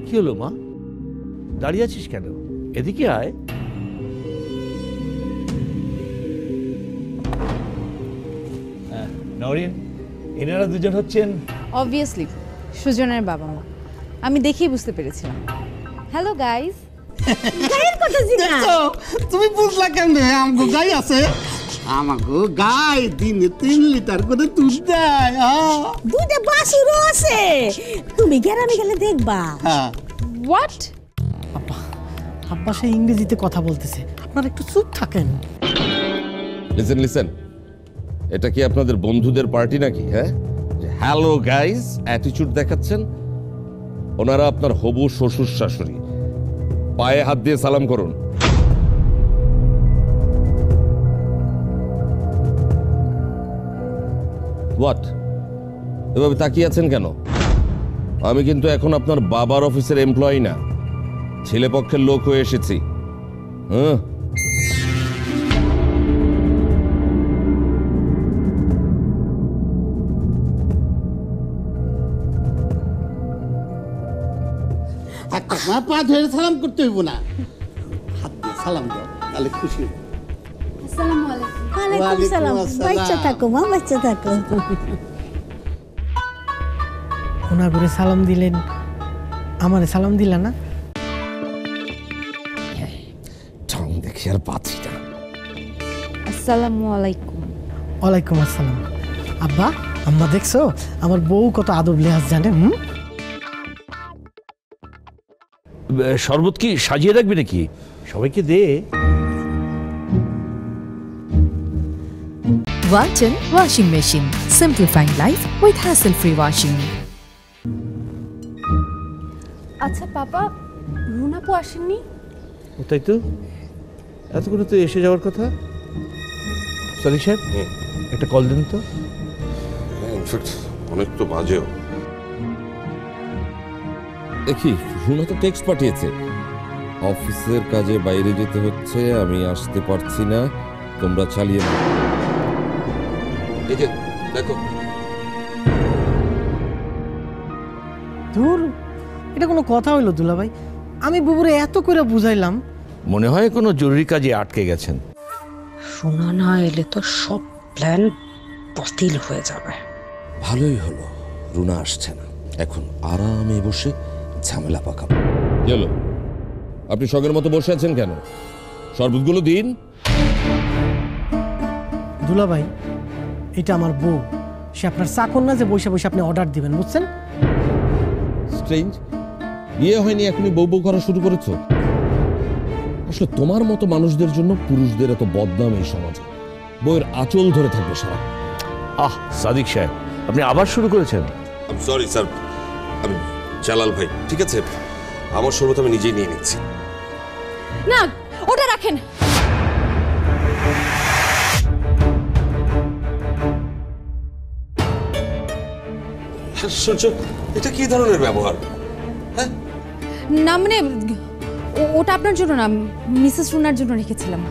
কি হলো মা, দাঁড়িয়ে আছিস কেন? এদিকে আয়। নরিন, এনারা দুজন হচ্ছেন অবভিয়াসলি সুজনের বাবা মা। আমি দেখেই বুঝতে পেরেছিলাম। Hello guys. গায়ের কথা জিজ্ঞাসা দেখছো তুমি বুঝলা কেমনে আমগো গাই আছে? আমাগো গাই দিনে 3 লিটার করে দুধ দেয়। দুধে বাছুরও আছে, তুমি গ্রামে গেলে দেখবা। হোয়াট? আব্বা সে ইংরেজিতে কথা বলতেছে, আপনারা একটু চুপ থাকেন। লিসেন লিসেন, এটা কি আপনাদের বন্ধুদের পার্টি নাকি? হ্যাঁ, হ্যালো গাইস অ্যাটিটিউড দেখাচ্ছেন। ওনারা আপনার হবু শ্বশুর শাশুড়ি, পায়ে হাত দিয়ে সালাম করুন। হোয়াট, এভাবে তাকিয়ে আছেন কেন? আমি কিন্তু এখন আপনার বাবার অফিসের এমপ্লয়ি না, ছেলে পক্ষের লোক হয়ে এসেছি। হ্যাঁ, পা ধরে সালাম করতে হইব না, হাত দিয়ে সালাম দাও, তাহলে খুশি হইব। আসসালামু আলাইকুম। ওয়ালাইকুম সালাম। বাচ্চা থাকো মা, বাচ্চা থাকো। ওনার ঘরে সালাম দিলেন, আমারে সালাম দিলা না? ঠং দেখি আর পাচ্ছি না। আসসালামু আলাইকুম। ওয়ালাইকুম আসসালাম। আব্বা আম্মা দেখছো আমার বউ কত আদব লেহাজ জানে? শরবত কি সাজিয়ে রাখবি নাকি? সবাইকে দে। Walton Washing Machine. Simplifying life with hassle-free washing. আচ্ছা পাপা, রুনাপু আসেননি? তাই তো, এতক্ষণ তো এসে যাওয়ার কথা। সরি সাহেব, একটা কল দিন তো। ইনফ্যাক্ট অনেক তো বাজেও। দেখি রুনা তো টেক্সট পাঠিয়েছে, অফিসের কাজে বাইরে যেতে হচ্ছে, আমি আসতে পারছি না, তোমরা চালিয়ে নাও। এই যে দেখো, ধুর, এটা কোনো কথা হইলো দুলাভাই? আমি বুবুরে এত করে বুঝাইলাম। মনে হয় কোনো জরুরি কাজে আটকে গেছেন। শোনা না এলে তো সব প্ল্যান বাতিল হয়ে যাবে। ভালোই হলো রুনা আসছে না, এখন আরামে বসে ঝামেলা পাকাবো। গেল, আপনি শখের মতো বসে আছেন কেন? শরবতগুলো দিন। দুলাভাই, এটা আমার বউ, সে আপনার চাকর না যে বসে বসে আপনি অর্ডার দিবেন, বুঝছেন? স্ট্রেঞ্জ, বিয়ে হয়নি এখনই বউ বউ করা শুরু করেছো? আসলে তোমার মতো মানুষদের জন্য পুরুষদের এত বদনাম এই সমাজে। বউয়ের আঁচল ধরে থাকবে সারা। আহ সাদিক সাহেব, আপনি আবার শুরু করেছেন। সরি স্যার, আমি জালাল ভাই, ঠিক আছে আমার শরবত আমি নিজেই নিয়ে নিচ্ছি। না, ওটা রাখেন। আশ্চর্য, এটা কি ধরনের ব্যবহার? হ্যাঁ, না মানে ওটা আপনার জন্য না, মিসেস রুনার জন্য রেখেছিলাম।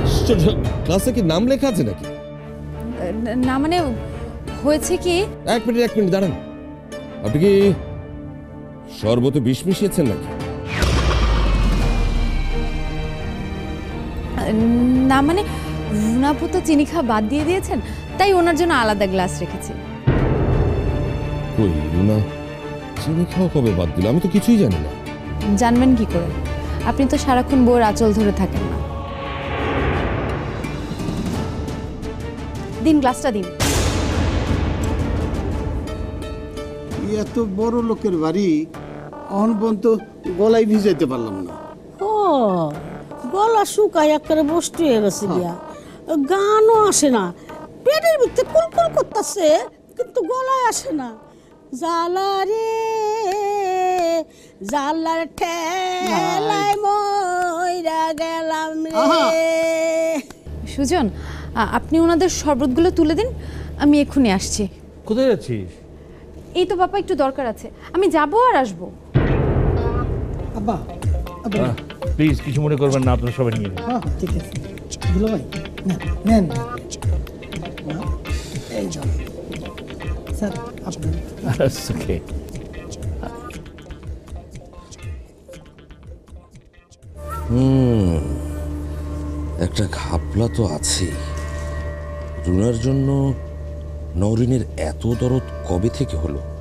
আশ্চর্য, ক্লাসে কি নাম লেখা আছে নাকি? না মানে হয়েছে কি। এক মিনিট দাঁড়ান, আপনি কি শরবতে বিষ মিশিয়েছেন নাকি? না মানে রুনাপু তো চিনি খাওয়া বাদ দিয়ে দিয়েছেন, তাই ওনার জন্য আলাদা গ্লাস রেখেছি। কই রুনা চিনি খাওয়া কবে বাদ দিল? আমি তো কিছুই জানি না। জানবেন কি করে? আপনি তো সারাক্ষণ বউর আঁচল ধরে থাকেন না। দিন, গ্লাসটা দিন। এত বড় লোকের বাড়ি, অন পর্যন্ত গলায় ভিজাইতে পারলাম না। ও গলা শুকায় একেবারে বসতে হয়ে গেছে গিয়া, গানও আসে না, পেটের ভিতরে কুলকুল করতেছে কিন্তু গলায় আসে না। জালা রে জালার ঠেলায় মইরা গেলাম রে। সুজন, আপনি ওনাদের শরবতগুলো তুলে দিন, আমি এক্ষুনি আসছি। কোথায় যাচ্ছিস? এই তো বাবা, একটু দরকার আছে, আমি যাবো আর আসবো। আব্বা প্লিজ কিছু মনে করবেন না, আপনারা সবাই নিয়ে নিন। হ্যাঁ ঠিক আছে দুলাভাই, নেন। এই যান স্যার, আপনি। ওকে। একটা ঘাপলা তো আছে। রুনার জন্য নওরিনের এত দরদ কবে থেকে হলো?